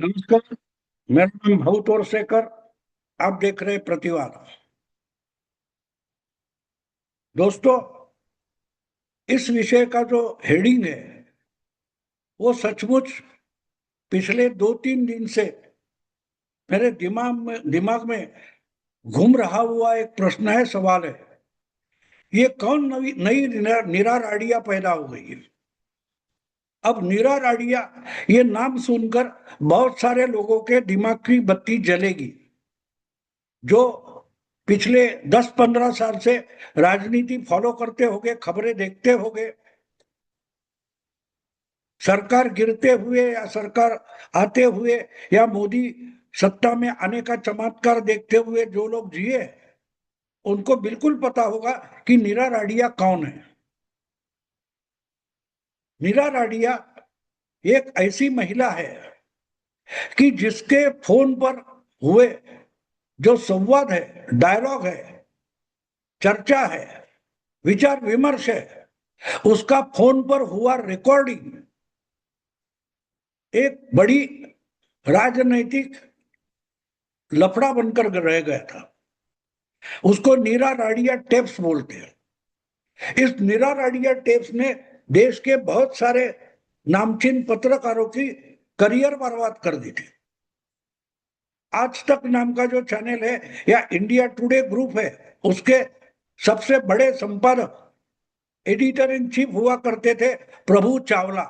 नमस्कार। मेरा नाम भाऊ तोरसेकर। आप देख रहे हैं प्रतिवाद। दोस्तों, इस विषय का जो हेडिंग है वो सचमुच पिछले 2-3 दिन से मेरे दिमाग में घूम रहा हुआ एक प्रश्न है, सवाल है। ये कौन नई नई नीरा राडिया पैदा हो गई है? अब नीरा राडिया, ये नाम सुनकर बहुत सारे लोगों के दिमाग की बत्ती जलेगी, जो पिछले 10-15 साल से राजनीति फॉलो करते होंगे, खबरें देखते होंगे। सरकार गिरते हुए या सरकार आते हुए या मोदी सत्ता में आने का चमत्कार देखते हुए जो लोग जिए, उनको बिल्कुल पता होगा कि नीरा राडिया कौन है। नीरा राडिया एक ऐसी महिला है कि जिसके फोन पर हुए जो संवाद है, डायलॉग है, चर्चा है, विचार विमर्श है, उसका फोन पर हुआ रिकॉर्डिंग एक बड़ी राजनैतिक लफड़ा बनकर रह गया था। उसको नीरा राडिया टेप्स बोलते हैं। इस नीरा राडिया टेप्स ने देश के बहुत सारे नामचीन पत्रकारों की करियर बर्बाद कर दी थी। आज तक नाम का जो चैनल है या इंडिया टुडे ग्रुप है, उसके सबसे बड़े संपादक, एडिटर इन चीफ हुआ करते थे प्रभु चावला।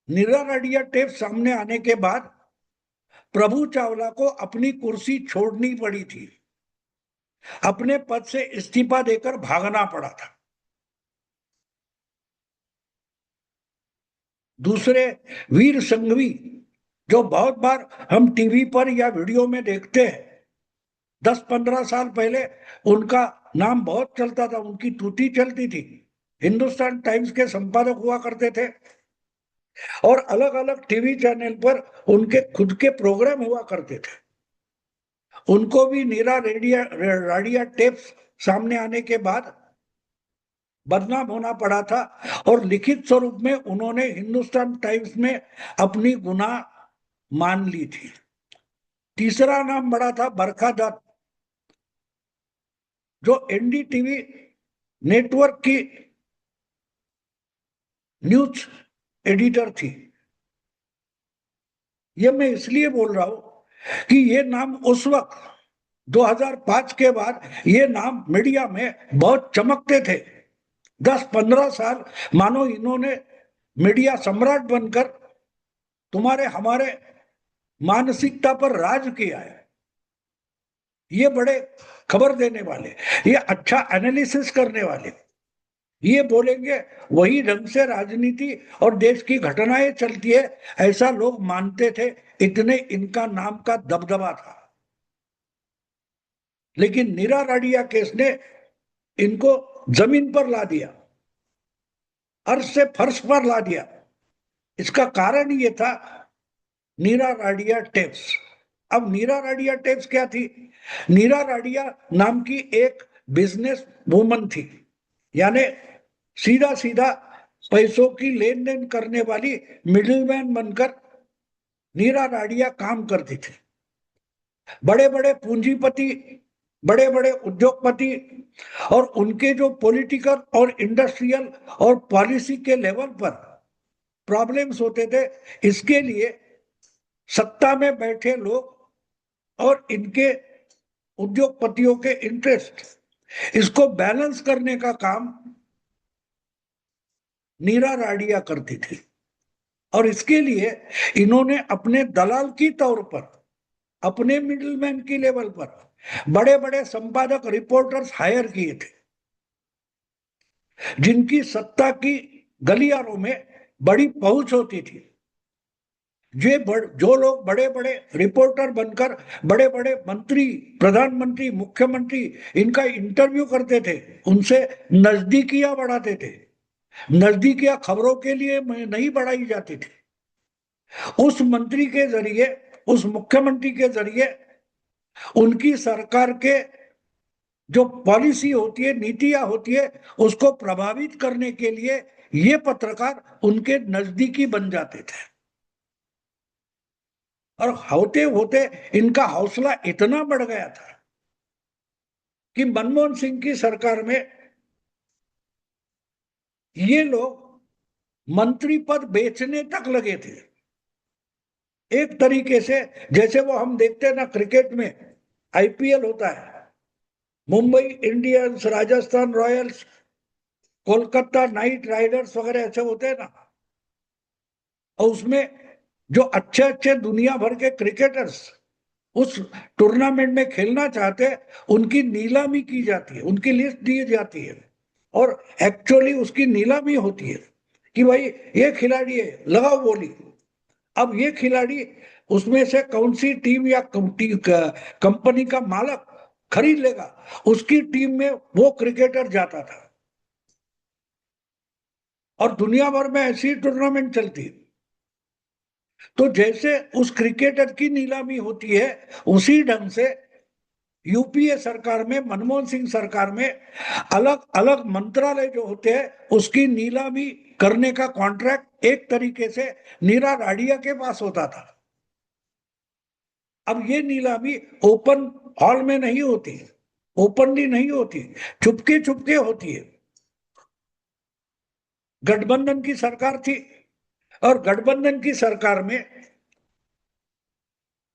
नीरा राडिया टेप सामने आने के बाद प्रभु चावला को अपनी कुर्सी छोड़नी पड़ी थी, अपने पद से इस्तीफा देकर भागना पड़ा था। दूसरे वीर संघवी, जो बहुत बार हम टीवी पर या वीडियो में देखते हैं, 10-15 साल पहले उनका नाम बहुत चलता था, उनकी तूती चलती थी। हिंदुस्तान टाइम्स के संपादक हुआ करते थे और अलग अलग टीवी चैनल पर उनके खुद के प्रोग्राम हुआ करते थे। उनको भी नीरा राडिया टेप्स सामने आने के बाद बदनाम होना पड़ा था और लिखित स्वरूप में उन्होंने हिंदुस्तान टाइम्स में अपनी गुनाह मान ली थी। तीसरा नाम बड़ा था बरखा दत्त, जो एनडीटीवी नेटवर्क की न्यूज एडिटर थी। ये मैं इसलिए बोल रहा हूं कि ये नाम उस वक्त 2005 के बाद ये नाम मीडिया में बहुत चमकते थे। 10-15 साल मानो इन्होंने मीडिया सम्राट बनकर तुम्हारे हमारे मानसिकता पर राज किया है। ये बड़े खबर देने वाले, ये अच्छा एनालिसिस करने वाले, ये बोलेंगे वही ढंग से राजनीति और देश की घटनाएं चलती है, ऐसा लोग मानते थे। इतने इनका नाम का दबदबा था। लेकिन नीरा राडिया केस ने इनको जमीन पर ला दिया, अर्श से फर्श पर ला दिया। इसका कारण ये था नीरा राडिया टेप्स। अब नीरा राडिया टेप्स क्या थी? नीरा राडिया नाम की एक बिजनेस वूमन थी, यानी सीधा सीधा पैसों की लेन देन करने वाली मिडिलमैन बनकर नीरा राडिया काम करती थी। बड़े बड़े पूंजीपति, बड़े बड़े उद्योगपति और उनके जो पॉलिटिकल और इंडस्ट्रियल और पॉलिसी के लेवल पर प्रॉब्लम्स होते थे, इसके लिए सत्ता में बैठे लोग और इनके उद्योगपतियों के इंटरेस्ट, इसको बैलेंस करने का काम नीरा राडिया करती थी। और इसके लिए इन्होंने अपने दलाल की तौर पर, अपने मिडिलमैन की लेवल पर बड़े बड़े संपादक, रिपोर्टर्स हायर किए थे, जिनकी सत्ता की गलियारों में बड़ी पहुंच होती थी। जो लोग बड़े बड़े रिपोर्टर बनकर बड़े बड़े मंत्री, प्रधानमंत्री, मुख्यमंत्री इनका इंटरव्यू करते थे, उनसे नजदीकियां बढ़ाते थे। नजदीकियां खबरों के लिए नहीं बढ़ाई जाती थी। उस मंत्री के जरिए, उस मुख्यमंत्री के जरिए उनकी सरकार के जो पॉलिसी होती है, नीतियां होती है, उसको प्रभावित करने के लिए ये पत्रकार उनके नजदीकी बन जाते थे। और होते होते इनका हौसला इतना बढ़ गया था कि मनमोहन सिंह की सरकार में ये लोग मंत्री पद बेचने तक लगे थे। एक तरीके से जैसे वो हम देखते हैं ना क्रिकेट में, आईपीएल होता है, Mumbai Indians, Rajasthan Royals, Kolkata night Riders वगैरह ऐसे होते हैं ना, और उसमें जो अच्छे अच्छे दुनिया भर के क्रिकेटर्स उस टूर्नामेंट में खेलना चाहते हैं, उनकी नीलामी की जाती है, उनकी लिस्ट दी जाती है, और एक्चुअली उसकी नीलामी होती है कि भाई ये खिलाड़ी है, लगाओ बोली। अब ये खिलाड़ी, उसमें से कौन सी टीम या कंपनी का मालक खरीद लेगा, उसकी टीम में वो क्रिकेटर जाता था। और दुनिया भर में ऐसी टूर्नामेंट चलती है। तो जैसे उस क्रिकेटर की नीलामी होती है, उसी ढंग से यूपीए सरकार में, मनमोहन सिंह सरकार में अलग अलग मंत्रालय जो होते हैं उसकी नीलामी करने का कॉन्ट्रैक्ट एक तरीके से नीरा राडिया के पास होता था। अब ये नीलामी ओपन हॉल में नहीं होती, ओपनली नहीं होती, चुपके चुपके होती है। गठबंधन की सरकार थी, और गठबंधन की सरकार में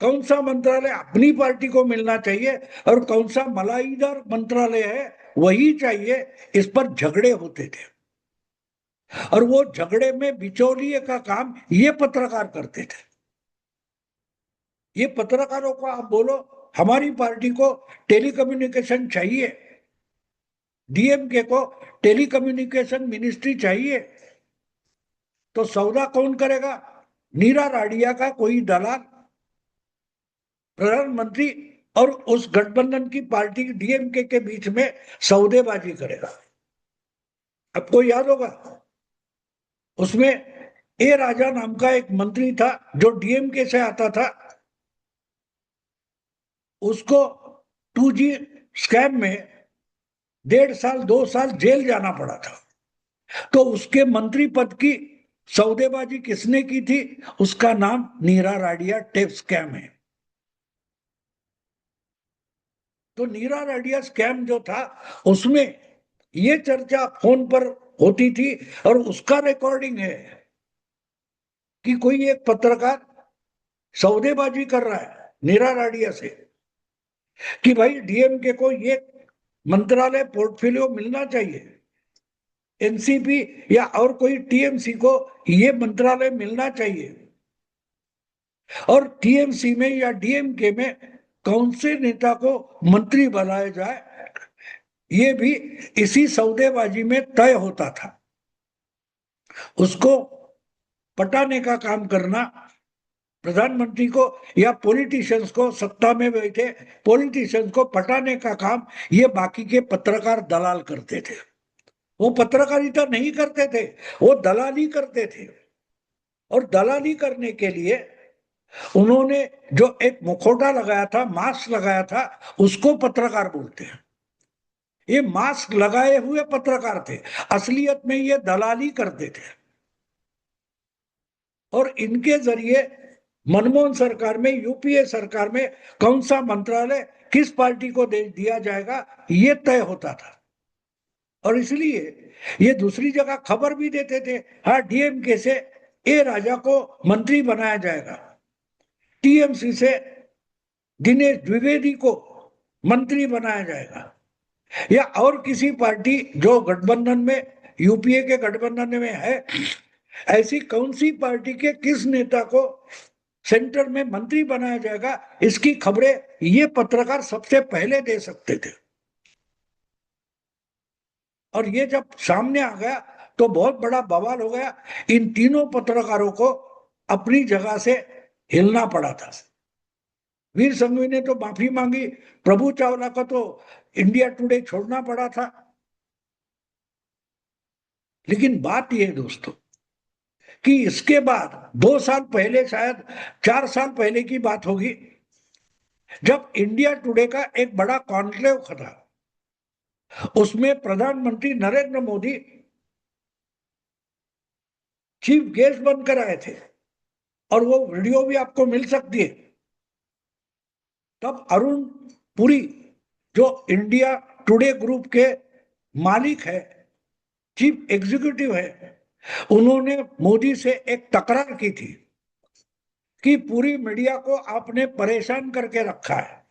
कौन सा मंत्रालय अपनी पार्टी को मिलना चाहिए और कौन सा मलाईदार मंत्रालय है वही चाहिए, इस पर झगड़े होते थे। और वो झगड़े में बिचौलिए का काम ये पत्रकार करते थे। ये पत्रकारों को आप बोलो हमारी पार्टी को टेलीकम्युनिकेशन चाहिए, डीएमके को टेलीकम्युनिकेशन मिनिस्ट्री चाहिए, तो सौदा कौन करेगा? नीरा राडिया का कोई दलाल प्रधानमंत्री और उस गठबंधन की पार्टी डीएमके के बीच में सौदेबाजी करेगा। आपको याद होगा उसमें ए राजा नाम का एक मंत्री था जो डीएमके से आता था, उसको 2G स्कैम में 1.5 साल 2 साल जेल जाना पड़ा था। तो उसके मंत्री पद की सौदेबाजी किसने की थी? उसका नाम नीरा राडिया टेप स्कैम है। तो नीरा राडिया स्कैम जो था उसमें ये चर्चा फोन पर होती थी, और उसका रिकॉर्डिंग है कि कोई एक पत्रकार सौदेबाजी कर रहा है नीरा राडिया से कि भाई डीएमके को ये मंत्रालय पोर्टफोलियो मिलना चाहिए, एनसीपी या और कोई टीएमसी को ये मंत्रालय मिलना चाहिए, और टीएमसी में या डीएमके में कौन से नेता को मंत्री बनाया जाए, ये भी इसी सौदेबाजी में तय होता था। उसको पटाने का काम करना प्रधानमंत्री को या पॉलिटिशियंस को, सत्ता में बैठे पॉलिटिशियंस को पटाने का काम ये बाकी के पत्रकार दलाल करते थे। वो पत्रकारिता नहीं करते थे, वो दलाली करते थे। और दलाली करने के लिए उन्होंने जो एक मुखौटा लगाया था, मास्क लगाया था, उसको पत्रकार बोलते हैं। ये मास्क लगाए हुए पत्रकार थे, असलियत में ये दलाली करते थे। और इनके जरिए मनमोहन सरकार में, यूपीए सरकार में कौन सा मंत्रालय किस पार्टी को दे दिया जाएगा ये तय होता था। और इसलिए ये दूसरी जगह खबर भी देते थे, हाँ डीएमके से ए राजा को मंत्री बनाया जाएगा, टीएमसी से दिनेश द्विवेदी को मंत्री बनाया जाएगा, या और किसी पार्टी जो गठबंधन में, यूपीए के गठबंधन में है, ऐसी कौन सी पार्टी के किस नेता को सेंटर में मंत्री बनाया जाएगा, इसकी खबरें ये पत्रकार सबसे पहले दे सकते थे। और ये जब सामने आ गया तो बहुत बड़ा बवाल हो गया। इन तीनों पत्रकारों को अपनी जगह से हिलना पड़ा था। वीर संघवी ने तो माफी मांगी, प्रभु चावला को तो इंडिया टुडे छोड़ना पड़ा था। लेकिन बात यह है दोस्तों कि इसके बाद 2 साल पहले, शायद 4 साल पहले की बात होगी, जब इंडिया टुडे का एक बड़ा कॉन्क्लेव था, उसमें प्रधानमंत्री नरेंद्र मोदी चीफ गेस्ट बनकर आए थे, और वो वीडियो भी आपको मिल सकती है। तब अरुण पुरी, जो इंडिया टुडे ग्रुप के मालिक है, चीफ एग्जीक्यूटिव है, उन्होंने मोदी से एक तकरार की थी कि पूरी मीडिया को आपने परेशान करके रखा है,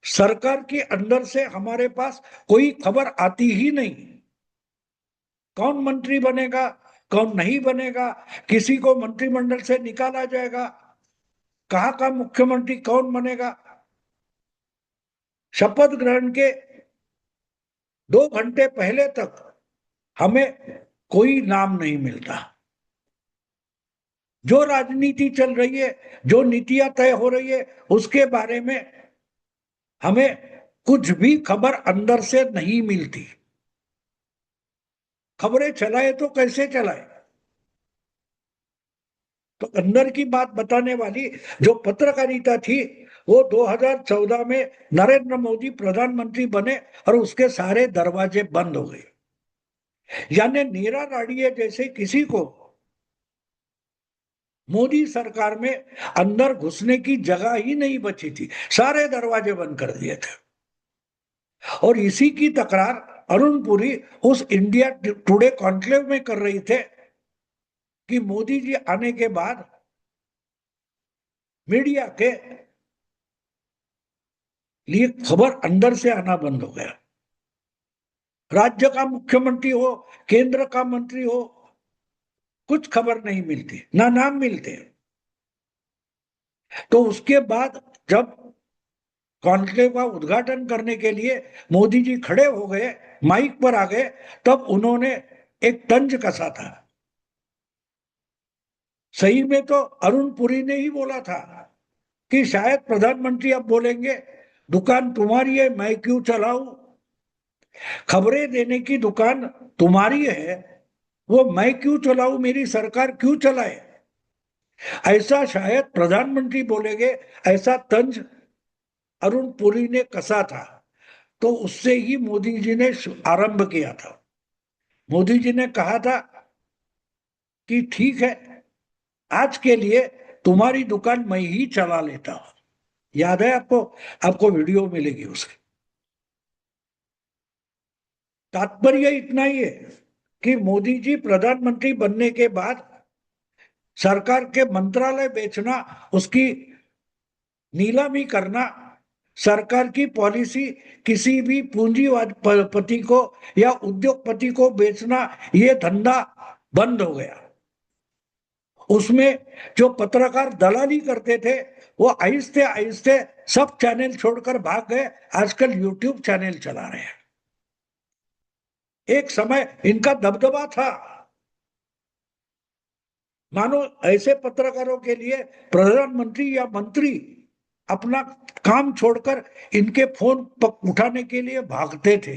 सरकार के अंदर से हमारे पास कोई खबर आती ही नहीं, कौन मंत्री बनेगा कौन नहीं बनेगा, किसी को मंत्रिमंडल से निकाला जाएगा, कहाँ का मुख्यमंत्री कौन बनेगा। शपथ ग्रहण के 2 घंटे पहले तक हमें कोई नाम नहीं मिलता। जो राजनीति चल रही है, जो नीतियां तय हो रही है, उसके बारे में हमें कुछ भी खबर अंदर से नहीं मिलती। खबरें चलाए तो कैसे चलाए? तो अंदर की बात बताने वाली जो पत्रकारिता थी, वो 2014 में नरेंद्र मोदी प्रधानमंत्री बने और उसके सारे दरवाजे बंद हो गए। यानी नीरा राडिया जैसे किसी को मोदी सरकार में अंदर घुसने की जगह ही नहीं बची थी, सारे दरवाजे बंद कर दिए थे। और इसी की तकरार अरुण पुरी उस इंडिया टुडे कॉन्क्लेव में कर रही थे कि मोदी जी आने के बाद मीडिया के लिए खबर अंदर से आना बंद हो गया। राज्य का मुख्यमंत्री हो, केंद्र का मंत्री हो, कुछ खबर नहीं मिलती, ना नाम मिलते। तो उसके बाद जब कॉन्क्लेव का उद्घाटन करने के लिए मोदी जी खड़े हो गए, माइक पर आ गए, तब उन्होंने एक तंज कसा था। सही में तो अरुण पुरी ने ही बोला था कि शायद प्रधानमंत्री अब बोलेंगे दुकान तुम्हारी है, मैं क्यों चलाऊं, खबरें देने की दुकान तुम्हारी है, वो मैं क्यों चलाऊं, मेरी सरकार क्यों चलाए, ऐसा शायद प्रधानमंत्री बोलेंगे, ऐसा तंज अरुण पुरी ने कसा था। तो उससे ही मोदी जी ने आरंभ किया था। मोदी जी ने कहा था कि ठीक है, आज के लिए तुम्हारी दुकान मैं ही चला लेता हूं। याद है आपको? आपको वीडियो मिलेगी उसकी। तात्पर्य इतना ही है कि मोदी जी प्रधानमंत्री बनने के बाद सरकार के मंत्रालय बेचना, उसकी नीलामी करना, सरकार की पॉलिसी किसी भी पूंजीपति को या उद्योगपति को बेचना, ये धंधा बंद हो गया। उसमें जो पत्रकार दलाली करते थे, वो आहिस्ते आहिस्ते सब चैनल छोड़कर भाग गए, आजकल यूट्यूब चैनल चला रहे हैं। एक समय इनका दबदबा था, मानो ऐसे पत्रकारों के लिए प्रधानमंत्री या मंत्री अपना काम छोड़कर इनके फोन उठाने के लिए भागते थे।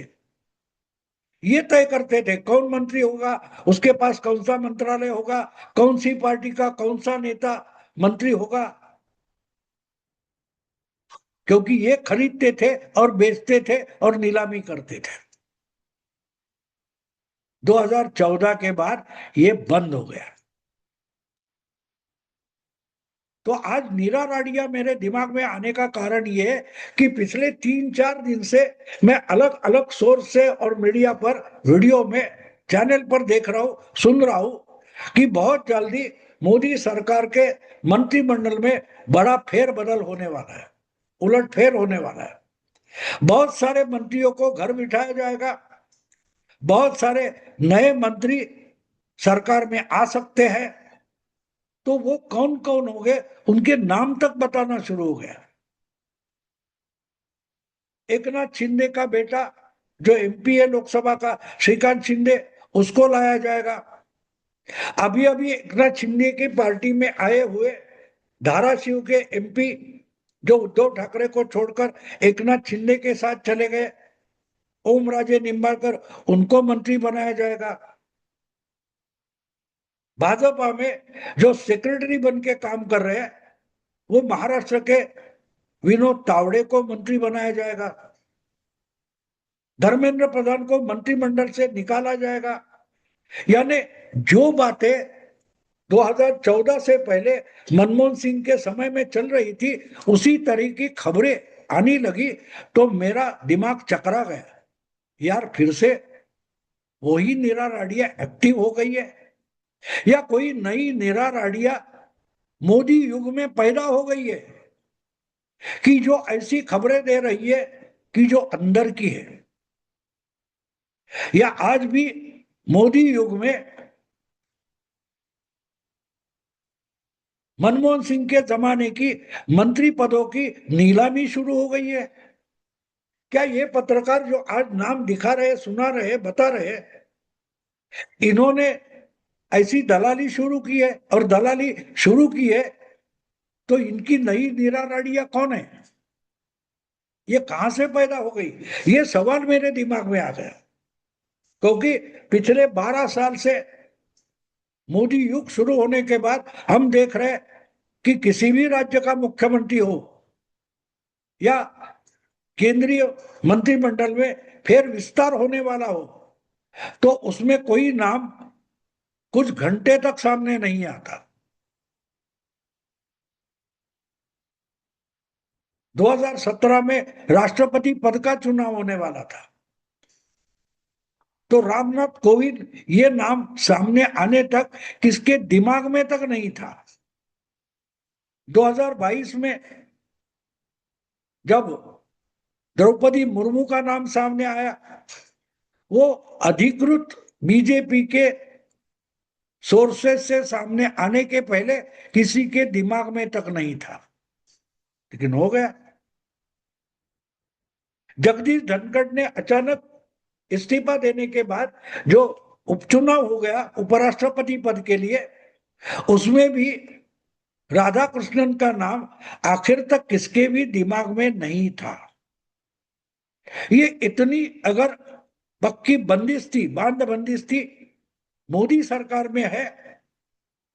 ये तय करते थे कौन मंत्री होगा, उसके पास कौन सा मंत्रालय होगा, कौन सी पार्टी का कौन सा नेता मंत्री होगा, क्योंकि ये खरीदते थे और बेचते थे और नीलामी करते थे। 2014 के बाद ये बंद हो गया। तो आज नीरा राडिया मेरे दिमाग में आने का कारण ये है कि पिछले 3-4 दिन से मैं अलग अलग सोर्स से और मीडिया पर, वीडियो में, चैनल पर देख रहा हूं, सुन रहा हूं कि बहुत जल्दी मोदी सरकार के मंत्रिमंडल में बड़ा फेरबदल होने वाला है, उलटफेर होने वाला है। बहुत सारे मंत्रियों को घर बिठाया जाएगा, बहुत सारे नए मंत्री सरकार में आ सकते हैं। तो वो कौन कौन हो गए, उनके नाम तक बताना शुरू हो गया। एकनाथ शिंदे का बेटा जो एमपी है लोकसभा का, श्रीकांत शिंदे, उसको लाया जाएगा। अभी अभी एकनाथ शिंदे की पार्टी में आए हुए धाराशिव के एमपी जो उद्धव ठाकरे को छोड़कर एकनाथ शिंदे के साथ चले गए, ओम राजे निंबाळकर, उनको मंत्री बनाया जाएगा। भाजपा में जो सेक्रेटरी बन के काम कर रहे हैं, वो महाराष्ट्र के विनोद तावड़े को मंत्री बनाया जाएगा। धर्मेंद्र प्रधान को मंत्रिमंडल से निकाला जाएगा। यानी जो बातें 2014 से पहले मनमोहन सिंह के समय में चल रही थी, उसी तरह की खबरें आने लगी तो मेरा दिमाग चकरा गया। यार फिर से वही नीरा राडिया एक्टिव हो गई है, या कोई नई नीरा राडिया मोदी युग में पैदा हो गई है कि जो ऐसी खबरें दे रही है कि जो अंदर की है। या आज भी मोदी युग में मनमोहन सिंह के जमाने की मंत्री पदों की नीलामी शुरू हो गई है। क्या ये पत्रकार जो आज नाम दिखा रहे, सुना रहे, बता रहे, इन्होंने ऐसी दलाली शुरू की है? और दलाली शुरू की है तो इनकी नई नीरा राडिया कौन है? ये कहां से पैदा हो गई? ये सवाल मेरे दिमाग में आ गया, क्योंकि पिछले 12 साल से मोदी युग शुरू होने के बाद हम देख रहे हैं कि किसी भी राज्य का मुख्यमंत्री हो या केंद्रीय मंत्रिमंडल में फेर विस्तार होने वाला हो, तो उसमें कोई नाम कुछ घंटे तक सामने नहीं आता। 2017 में राष्ट्रपति पद का चुनाव होने वाला था, तो रामनाथ कोविंद ये नाम सामने आने तक किसके दिमाग में तक नहीं था। 2022 में जब द्रौपदी मुर्मू का नाम सामने आया, वो अधिकृत बीजेपी के सोर्सेस से सामने आने के पहले किसी के दिमाग में तक नहीं था, लेकिन हो गया। जगदीश धनखड़ ने अचानक इस्तीफा देने के बाद जो उपचुनाव हो गया उपराष्ट्रपति पद के लिए, उसमें भी राधा कृष्णन का नाम आखिर तक किसके भी दिमाग में नहीं था। ये इतनी अगर पक्की बंदिश थी, बांध बंदिश थी मोदी सरकार में है,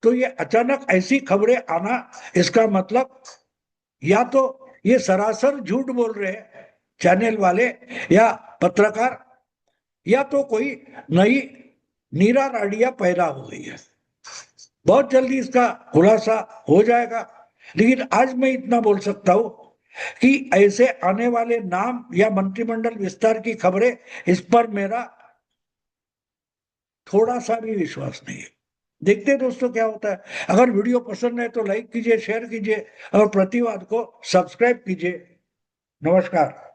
तो ये अचानक ऐसी खबरें आना, इसका मतलब या तो ये सरासर झूठ बोल रहे हैं चैनल वाले या पत्रकार, या तो कोई नई नीरा राडिया पैदा हो गई है। बहुत जल्दी इसका खुलासा हो जाएगा, लेकिन आज मैं इतना बोल सकता हूं कि ऐसे आने वाले नाम या मंत्रिमंडल विस्तार की खबरें, इस पर मेरा थोड़ा सा भी विश्वास नहीं है। देखते हैं दोस्तों क्या होता है। अगर वीडियो पसंद है तो लाइक कीजिए, शेयर कीजिए और प्रतिवाद को सब्सक्राइब कीजिए। नमस्कार।